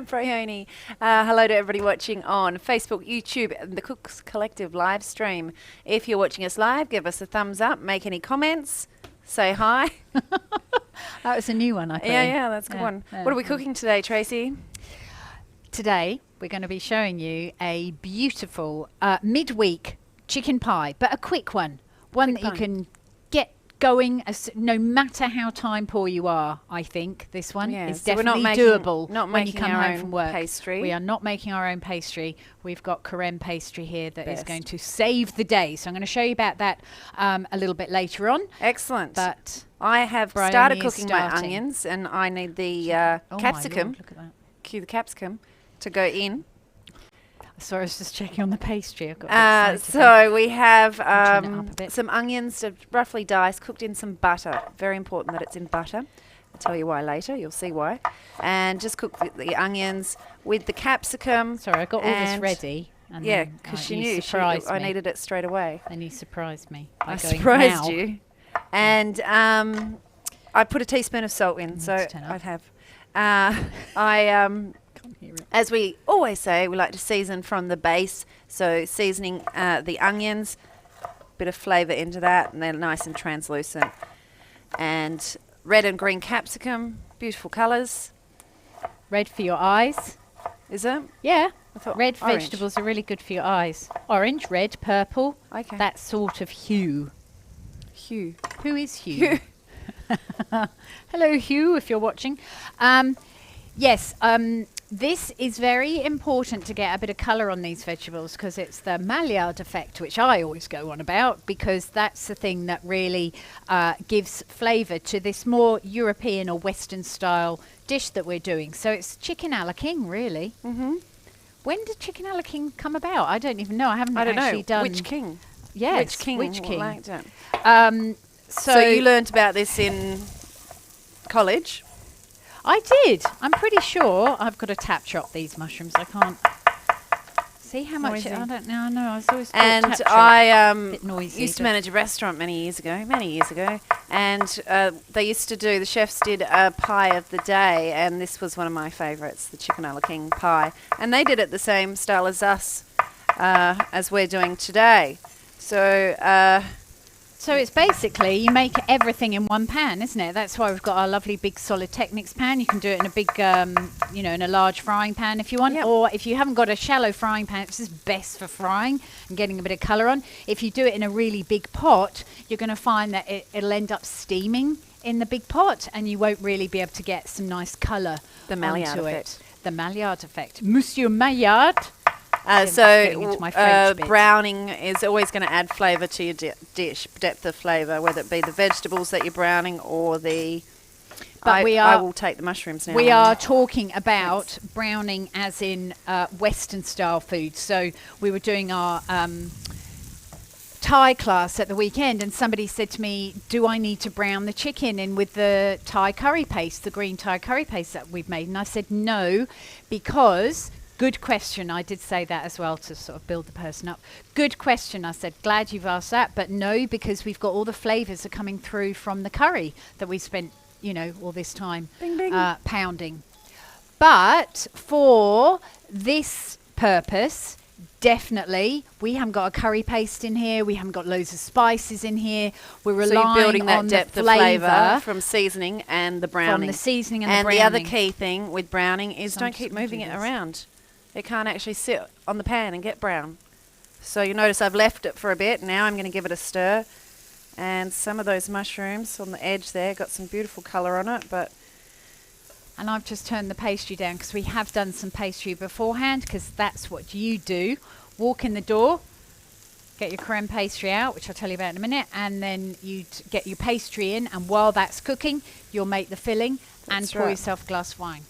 Fraioni. Hello to everybody watching on Facebook, YouTube, and the Cooks Collective live stream. If you're watching us live, give us a thumbs up, make any comments, say hi. That was a new one, I think. Yeah, that's a good one. What are we cooking today, Tracy? Today, we're going to be showing you a beautiful midweek chicken pie, but a quick one. One that you can get going no matter how time poor you are. I think this one is definitely doable when you come home from work. Pastry. We are not making our own pastry. We've got Carême pastry here that is going to save the day. So I'm going to show you about that a little bit later on. Excellent. But I have started cooking my onions, and I need the capsicum. Look at that. Cue the capsicum to go in. Sorry, I was just checking on the pastry. I've got so we have some onions roughly diced, cooked in some butter. Very important that it's in butter. I'll tell you why later. You'll see why. And just cook the onions with the capsicum. Sorry, I got all this ready. And yeah, because she knew I needed it straight away. And you surprised me. I surprised you. And I put a teaspoon of salt in. So I'd have. As we always say, we like to season from the base. So seasoning the onions, bit of flavour into that, and they're nice and translucent. And red and green capsicum, beautiful colours. Red for your eyes. Is it? Yeah. I thought red orange. Vegetables are really good for your eyes. Orange, red, purple. Okay. That sort of hue. Hue. Who is Hugh? Hello, Hugh, if you're watching. Yes. This is very important to get a bit of colour on these vegetables because it's the Maillard effect, which I always go on about, because that's the thing that really gives flavour to this more European or Western style dish that we're doing. So it's chicken a la king, really. Mm-hmm. When did chicken a la king come about? I don't even know. I haven't actually done. Which king? Yes. Which king? Liked it? So you learnt about this in college? I did. I'm pretty sure I've got to tap chop these mushrooms. I can't see how much. I don't know. No, I was always and tap chop. I bit noisy, used to manage a restaurant many years ago, and they used to do. The chefs did a pie of the day, and this was one of my favourites, the chicken a la king pie, and they did it the same style as us, as we're doing today. So it's basically you make everything in one pan, isn't it? That's why we've got our lovely big solid Technics pan. You can do it in a big, in a large frying pan if you want. Yep. Or if you haven't got a shallow frying pan, it's just best for frying and getting a bit of colour on. If you do it in a really big pot, you're going to find that it'll end up steaming in the big pot and you won't really be able to get some nice colour The Maillard effect. The Maillard effect. Monsieur Maillard. Browning is always going to add flavour to your dish, depth of flavour, whether it be the vegetables that you're browning or the... But I will take the mushrooms now. We are talking about browning as in Western style food. So we were doing our Thai class at the weekend and somebody said to me, do I need to brown the chicken in with the Thai curry paste, the green Thai curry paste that we've made? And I said no, because... Good question. I did say that as well to sort of build the person up. Good question. I said, glad you've asked that. But no, because we've got all the flavours are coming through from the curry that we spent, all this time pounding. But for this purpose, definitely, we haven't got a curry paste in here. We haven't got loads of spices in here. We're relying building that on depth the of flavour from seasoning and the browning. From the seasoning and the browning. And the other key thing with browning is don't keep moving it around. It can't actually sit on the pan and get brown. So you notice I've left it for a bit. Now I'm going to give it a stir. And some of those mushrooms on the edge there got some beautiful colour on it. And I've just turned the pastry down because we have done some pastry beforehand, because that's what you do. Walk in the door, get your creme pastry out, which I'll tell you about in a minute, and then you get your pastry in. And while that's cooking, you'll make the filling and pour yourself a glass of wine.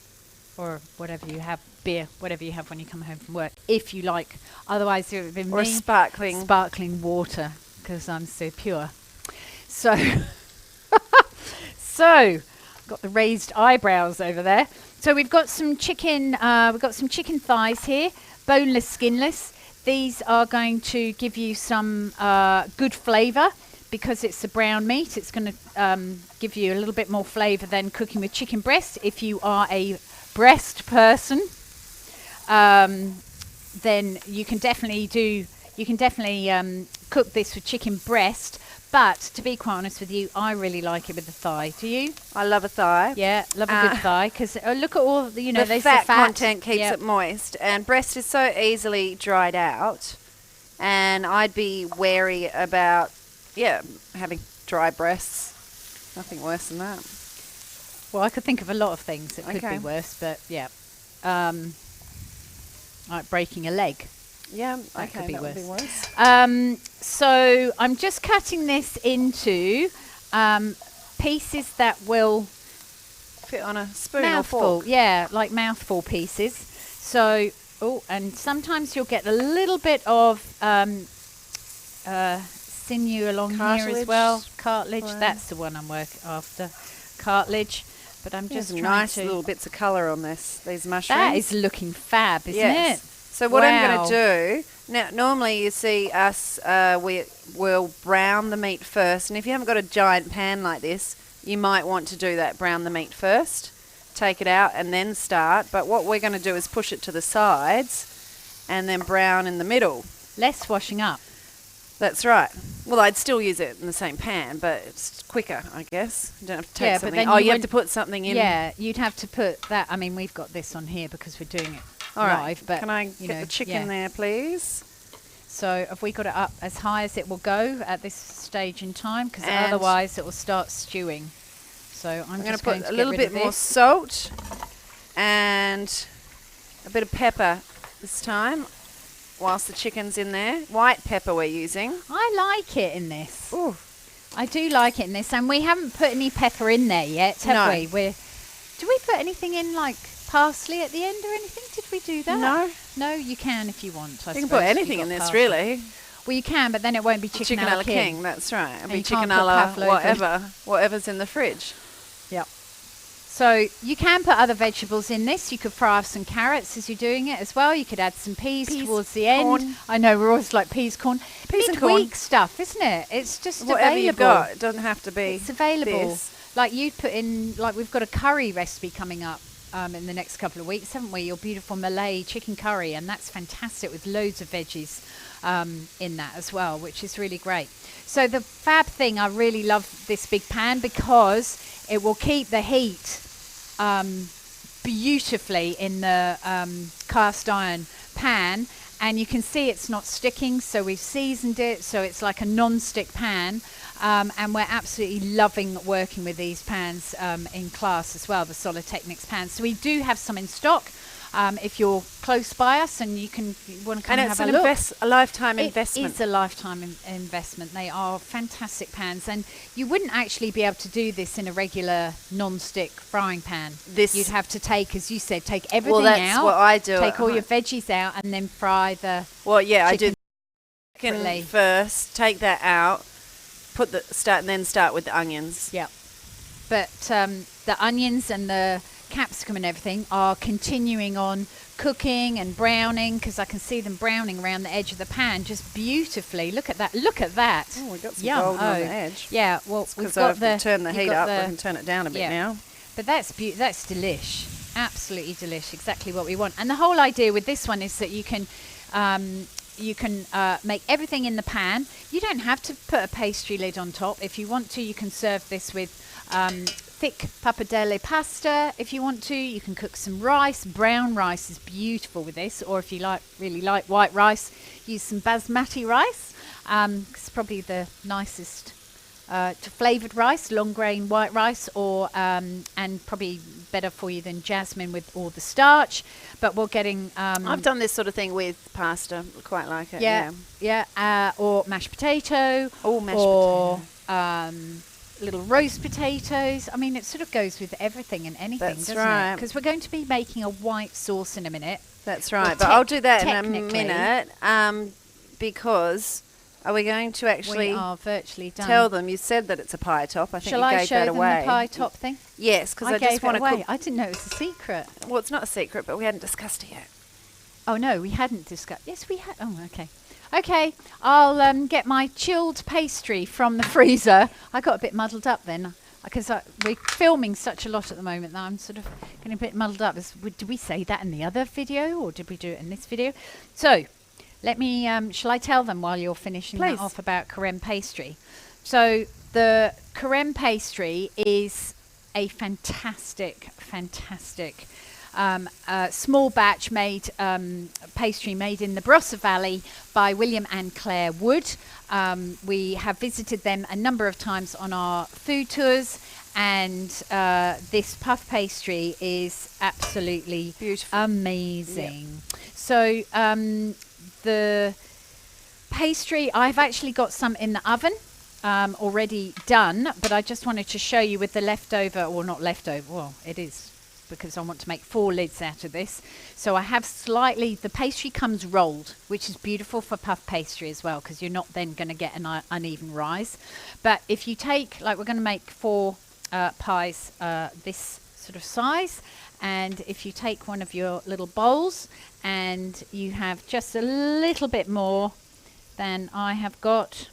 Or whatever you have, beer, whatever you have when you come home from work, if you like. Otherwise, it would be or sparkling water, because I'm so pure. So, got the raised eyebrows over there. So we've got some chicken. We've got some chicken thighs here, boneless, skinless. These are going to give you some good flavour. Because it's a brown meat, it's going to give you a little bit more flavour than cooking with chicken breast. If you are a breast person, then you can definitely cook this with chicken breast. But to be quite honest with you, I really like it with the thigh. Do you? I love a thigh. Yeah, love a good thigh because look at all the The there's fat the fat content keeps it moist, and breast is so easily dried out. And I'd be wary about, having dry breasts. Nothing worse than that. Well, I could think of a lot of things that could Okay. be worse, but yeah, like breaking a leg. Yeah, That okay, could be that would be worse. worse. So I'm just cutting this into pieces that will Fit on a spoon mouthful, or fork. yeah, like mouthful pieces. So, and sometimes you'll get a little bit of sinew along here as Cartilage. well. Cartilage, Wow. that's the one I'm working after. Cartilage, but I'm There's just trying nice to. little bits of colour on these mushrooms. That is looking fab, isn't Yes. it? So what I'm Wow. going to do, now normally you see us, we will brown the meat first, and if you haven't got a giant pan like this, you might want to do that, brown the meat first, take it out and then start, but what we're going to do is push it to the sides and then brown in the middle. Less washing up. That's right. Well, I'd still use it in the same pan, but it's quicker, I guess. You don't have to take Yeah, but something. then Oh, you you have wouldn't- to put something in. Yeah, you'd have to put that. I mean, we've got this on here because we're doing it All live. right. But Can I you get know, the chicken yeah. there, please? So have we got it up as high as it will go at this stage in time? Because And otherwise it will start stewing. So I'm going just to put going to a get little rid bit of more this. salt and a bit of pepper this time whilst the chicken's in there. White pepper we're using. I like it in this. Ooh. I do like it in this, and we haven't put any pepper in there yet, have No. we? Do we put anything in like parsley at the end or anything? Did we do that? No. No, you can if you want. I You can suppose, put if you've anything got in this, parsley. really. Well, you can, but then it won't be chicken, Chicken a la king, that's right. It'll And be you can't chicken put a la pavlova. whatever's in the fridge. Yep. So you can put other vegetables in this. You could fry off some carrots as you're doing it as well. You could add some peas towards the end. corn. I know we're always like peas, corn. Peas and corn. Midweek stuff, isn't it? It's just Whatever available. you've got. It doesn't have to be It's available. this. Like you'd put in, like we've got a curry recipe coming up in the next couple of weeks, haven't we? Your beautiful Malay chicken curry, and that's fantastic with loads of veggies in that as well, which is really great. So the fab thing, I really love this big pan because it will keep the heat beautifully in the cast iron pan, and you can see it's not sticking, so we've seasoned it so it's like a non-stick pan, and we're absolutely loving working with these pans in class as well, the Solid Techniques pans. So we do have some in stock if you're close by us and you want to come And and it's have an a look. a lifetime It investment. is a lifetime investment. They are fantastic pans, and you wouldn't actually be able to do this in a regular non-stick frying pan. You'd have to take, as you said, take everything Well, that's out. what I do. Take at all your home. veggies out and then fry the Well, yeah, I do chicken chicken fillet. first. Take that out. And then start with the onions. Yeah. But the onions and the capsicum and everything are continuing on cooking and browning, because I can see them browning around the edge of the pan just beautifully. Look at that. Look at that. Oh, we got some Yum. golden on Oh. the edge. Yeah, well, we've Because got I've turned the you've heat got up. I the- can turn it down a bit yeah. now. But that's delish. Absolutely delish. Exactly what we want. And the whole idea with this one is that you can make everything in the pan. You don't have to put a pastry lid on top. If you want to, you can serve this with thick pappardelle pasta. If you want to, you can cook some rice. Brown rice is beautiful with this. Or if you really like white rice, use some basmati rice. It's probably the nicest flavoured rice, long grain white rice, or and probably better for you than jasmine with all the starch. But we're getting I've done this sort of thing with pasta. Quite like it. or mashed potato, Oh, mashed or potato. Little roast potatoes. I mean, it sort of goes with everything and anything, That's doesn't right. it? Because we're going to be making a white sauce in a minute. That's Well, right. But I'll do that in a technically- minute. Because are we going to actually We are virtually done. tell them? You said that it's a pie top. I think Shall you I gave show that them away. the pie top thing? Yes, because I gave just want it to away. cook. I didn't know it was a secret. Well, it's not a secret, but we hadn't discussed it yet. Oh no, we hadn't discussed. Yes, we had. Oh, okay. Okay, I'll get my chilled pastry from the freezer. I got a bit muddled up then. because we're filming such a lot at the moment that I'm sort of getting a bit muddled up. Did we say that in the other video, or did we do it in this video? So let me, shall I tell them while you're finishing that off about Carême pastry? So the Carême pastry is a fantastic small batch made pastry made in the Barossa Valley by William and Claire Wood. We have visited them a number of times on our food tours, and this puff pastry is absolutely beautiful, amazing. So the pastry, I've actually got some in the oven already done, but I just wanted to show you with the leftover, or not leftover, well, it is, because I want to make 4 lids out of this. So I have slightly, the pastry comes rolled, which is beautiful for puff pastry as well, because you're not then going to get an uneven rise. But if you take, like, we're going to make 4 pies this sort of size, and if you take one of your little bowls and you have just a little bit more than I have got,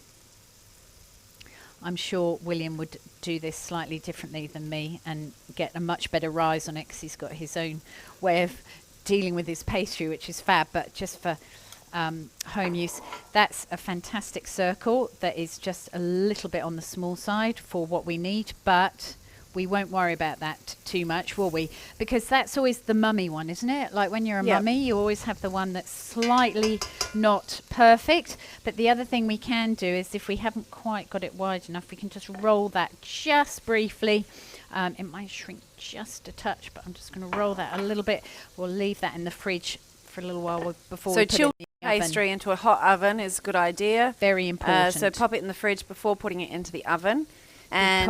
I'm sure William would do this slightly differently than me and get a much better rise on it, because he's got his own way of dealing with his pastry, which is fab. But just for home use, that's a fantastic circle that is just a little bit on the small side for what we need, but we won't worry about that too much, will we? Because that's always the mummy one, isn't it? Like when you're a mummy, you always have the one that's slightly not perfect. But the other thing we can do is, if we haven't quite got it wide enough, we can just roll that just briefly. It might shrink just a touch, but I'm just going to roll that a little bit. We'll leave that in the fridge for a little while before we put it in the pastry into a hot oven is a good idea. Very important. So pop it in the fridge before putting it into the oven. And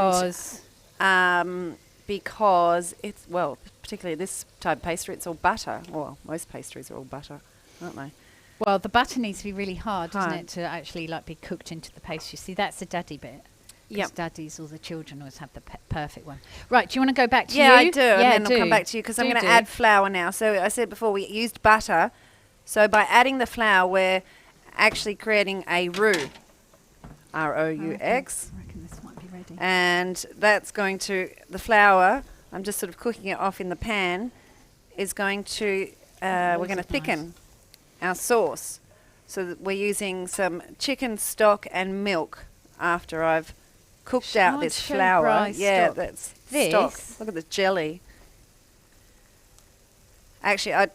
because it's, well, particularly this type of pastry, it's all butter. Well, most pastries are all butter, aren't they? Well, the butter needs to be really hard, doesn't it, to actually like be cooked into the pastry. See, that's the daddy bit. Because daddies or the children always have the perfect one. Right, do you want to go back to you? Yeah, I do. And then I'll come back to you, because I'm going to add flour now. So I said before we used butter. So by adding the flour, we're actually creating a roux. R-O-U-X. I reckon this might be ready. And that's going to, the flour, I'm just sort of cooking it off in the pan, is going to, we're going to thicken our sauce. So that we're using some chicken stock and milk after I've cooked out this flour. Yeah, that's stock. Look at the jelly. Actually,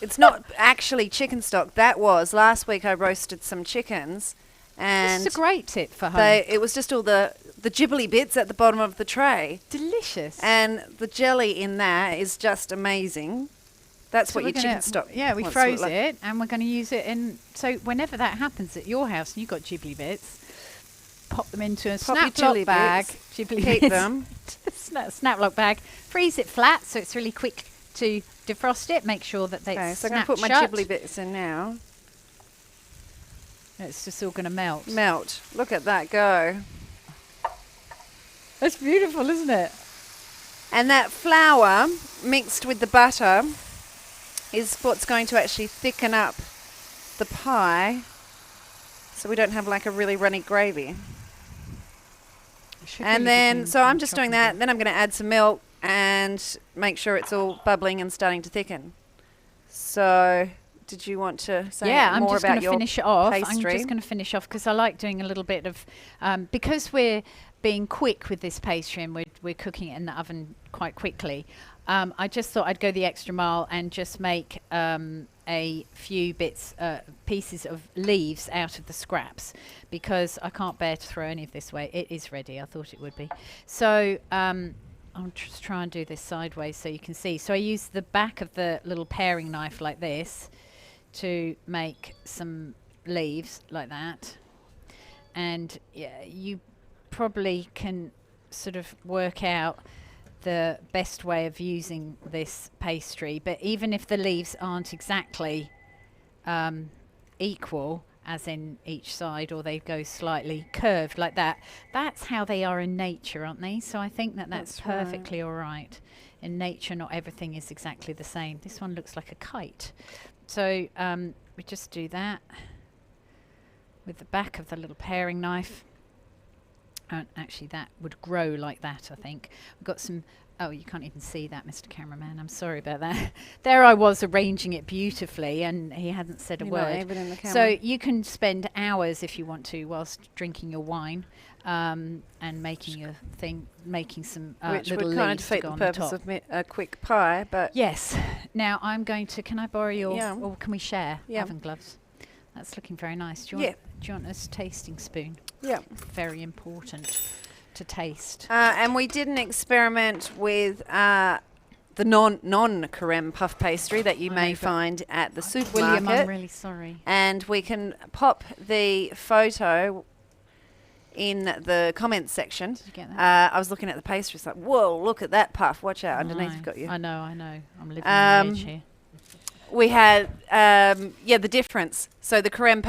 it's not actually chicken stock. That was, last week I roasted some chickens. And this is a great tip for home. It was just all the gibbly bits at the bottom of the tray. Delicious. And the jelly in that is just amazing. That's what your chicken stock. Yeah, we froze it, and we're going to use it in. So whenever that happens at your house and you've got gibbly bits, pop them into a snap-lock bag. Keep them. Snap-lock bag. Freeze it flat so it's really quick to defrost it. Make sure that they so I'm going to put my gibbly bits in now. It's just all going to melt. Melt. Look at that go. That's beautiful, isn't it? And that flour mixed with the butter is what's going to actually thicken up the pie, so we don't have like a really runny gravy. And then, so I'm just doing that. Then I'm going to add some milk and make sure it's all bubbling and starting to thicken. So, did you want to say more about your pastry? I'm just going to finish off because I like doing a little bit of, because we're being quick with this pastry and we're cooking it in the oven quite quickly. I just thought I'd go the extra mile and just make a few pieces of leaves out of the scraps, because I can't bear to throw any of this away. It is ready. I thought it would be. So I'll just try and do this sideways so you can see. So I use the back of the little paring knife like this to make some leaves like that. And you probably can sort of work out the best way of using this pastry, but even if the leaves aren't exactly equal, as in each side, or they go slightly curved like that, that's how they are in nature, aren't they? So I think that's perfectly all right. In nature, not everything is exactly the same. This one looks like a kite. So we just do that with the back of the little paring knife. Actually, that would grow like that, I think. We've got some... Oh, you can't even see that, Mr. Cameraman. I'm sorry about that. There I was arranging it beautifully, and he hadn't said a You're not word. even in the So camera. you can spend hours, if you want to, whilst drinking your wine and making your thing, making some Which little would kind of leaves to defeat go the on the purpose top. of a quick pie, but Yes. Now I'm going to... Can I borrow your... Yeah. Or can we share Yeah. oven gloves? That's looking very nice. Do you want a tasting spoon? yeah. Very important to taste. And we did an experiment with the non-Carême puff pastry that you I may know, but find at the supermarket. William, I'm really sorry. And we can pop the photo in the comments section. Did you get that? I was looking at the pastry. It's like, whoa, look at that puff. Watch out. Underneath I you've got you. I know. I'm living on the edge here. We had, the difference. So the Carême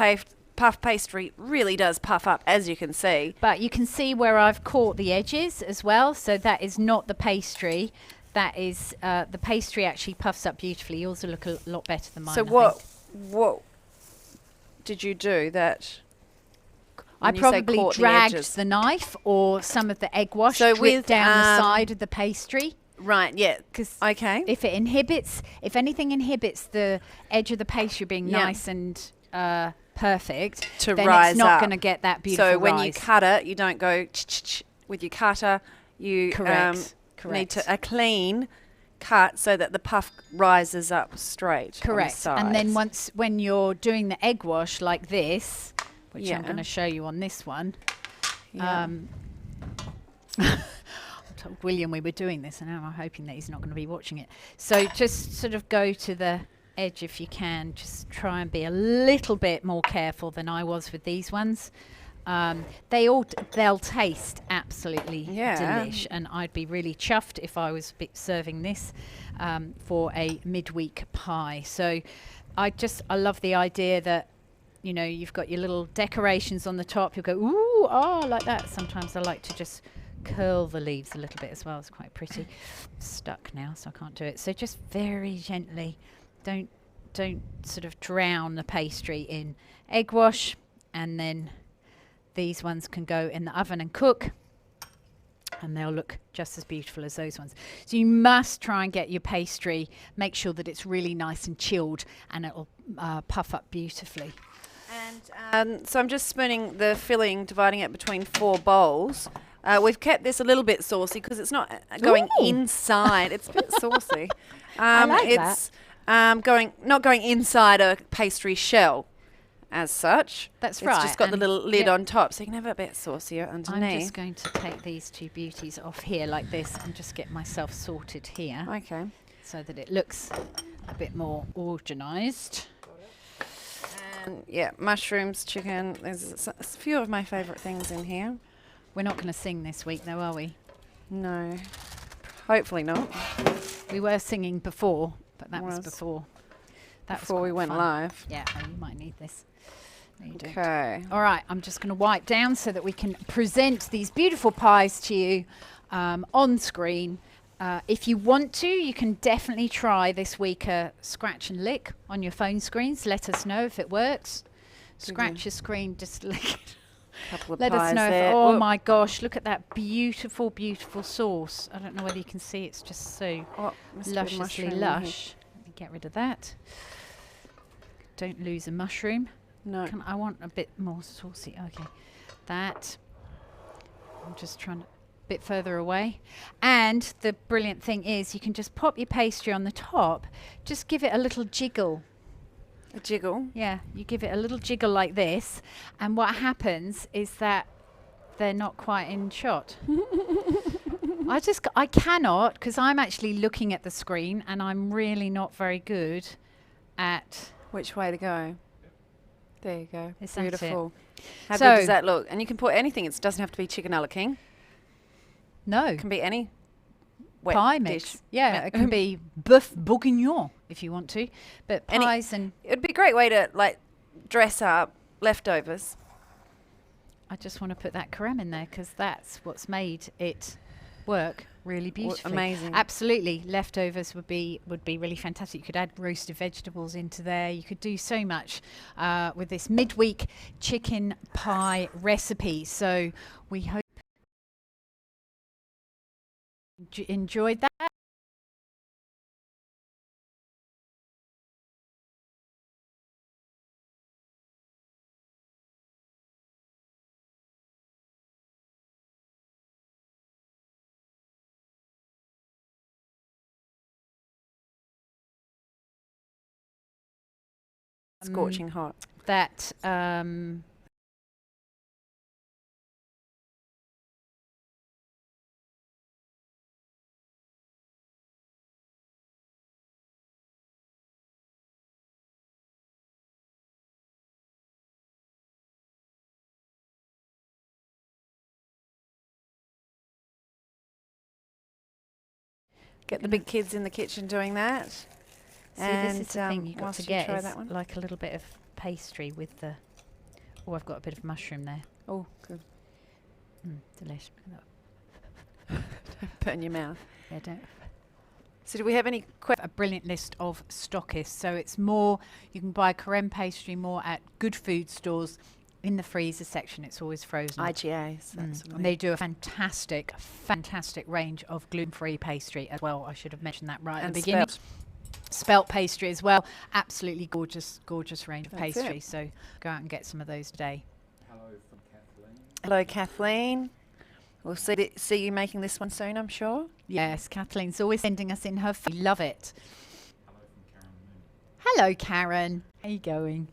puff pastry really does puff up, as you can see. But you can see where I've caught the edges as well. So that is not the pastry. That is the pastry actually puffs up beautifully. Yours will look a lot better than mine. So I what think. did you do that? I when you say probably caught the dragged edges? the knife or some of the egg wash So dripped with, down the side of the pastry. Right, yeah. Because Okay. if anything inhibits the edge of the pastry being Yeah. nice and perfect, To then rise it's not up. going to get that beautiful So when you rise. cut it, you don't go with your cutter. You Correct. need Correct. a clean cut so that the puff rises up straight. Correct. On the And then sides. when you're doing the egg wash like this, which I'm Yeah. going to show you on this one, Yeah. I told William we were doing this, and now I'm hoping that he's not going to be watching it. So just sort of go to the edge if you can. Just try and be a little bit more careful than I was with these ones. They'll taste absolutely Yeah. delish, and I'd be really chuffed if I was serving this for a midweek pie. So I love the idea that, you know, you've got your little decorations on the top. You'll go, ooh, oh, like that. Sometimes I like to just curl the leaves a little bit as well. It's quite pretty. Stuck now, so I can't do it. So just very gently, don't sort of drown the pastry in egg wash, and then these ones can go in the oven and cook, and they'll look just as beautiful as those ones. So you must try and get your pastry, make sure that it's really nice and chilled, and it'll puff up beautifully. And so I'm just spooning the filling, dividing it between 4 bowls. We've kept this a little bit saucy because it's not going Ooh. inside. It's a bit saucy. I like it's not going inside a pastry shell as such. That's It's right. just got the and little lid yeah, on top, so you can have it a bit saucier I'm underneath. just going to take these two beauties off here like this and just get myself sorted here Okay. so that it looks a bit more organised. And yeah, mushrooms, chicken. There's a few of my favourite things in here. We're not going to sing this week though, are we? No, hopefully not. We were singing before, but that was Was. before. That was Before we quite went fun. live. Yeah, oh, you might need this. No, you don't. Okay. All right, I'm just going to wipe down so that we can present these beautiful pies to you on screen. If you want to, you can definitely try this week a scratch and lick on your phone screens. Let us know if it works. Scratch your screen, just lick it. Couple of Let us pies know. there. Oh Whoop. my gosh, look at that beautiful, beautiful sauce. I don't know whether you can see, it's just so Oh, must be a lusciously mushroom in here. lush. Let me get rid of that. Don't lose a mushroom. No. I want a bit more saucy. Okay, that. I'm just trying to bit further away. And the brilliant thing is you can just pop your pastry on the top. Just give it a little jiggle. A jiggle. Yeah, you give it a little jiggle like this, and what happens is that they're not quite in shot. I cannot, because I'm actually looking at the screen and I'm really not very good at... Which way to go? There you go. Is that it? Beautiful. How So- good does that look? And you can put anything. It doesn't have to be chicken a la king. No. It can be any wet Pie dish. mix. Yeah, it can be boeuf bourguignon if you want to. But Any- pies and... It'd be a great way to like dress up leftovers. I just want to put that creme in there because that's what's made it work really beautifully. Amazing. Absolutely. Leftovers would be really fantastic. You could add roasted vegetables into there. You could do so much with this midweek chicken pie recipe. So we hope enjoyed that. Scorching hot. That Get the big kids in the kitchen doing that. See, this is the thing you've got whilst to you get try is that one. like a little bit of pastry with the. Oh, I've got a bit of mushroom there. Oh, good. Delicious. Put in your mouth. Yeah, don't. So do we have any A brilliant list of stockists. So it's more, you can buy creme pastry more at good food stores. In the freezer section, it's always frozen. IGAs? That sort of And they do a fantastic, fantastic range of gluten-free pastry as well. I should have mentioned that right at And the beginning. Spelt pastry as well. Absolutely gorgeous, gorgeous range of That's pastry. it. So go out and get some of those today. Hello, Kathleen. We'll see you making this one soon, I'm sure. Yes, Kathleen's always sending us in her feed. Love it. Hello, Karen. How you going?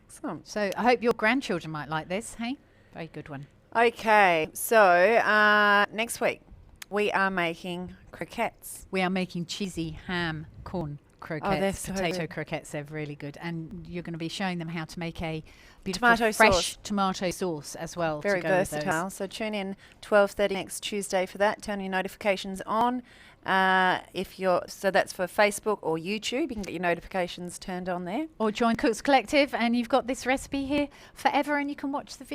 Excellent. So I hope your grandchildren might like this. Hey, very good one. Okay, so next week we are making croquettes. We are making cheesy ham corn croquettes, so potato good. croquettes. They're really good, and you're going to be showing them how to make a beautiful Tomato fresh sauce. tomato sauce as well. Very to go with those. versatile. So tune in 12:30 next Tuesday for that. Turn your notifications on. So that's for Facebook or YouTube. You can get your notifications turned on there. Or join Cooks Collective, and you've got this recipe here forever, and you can watch the video.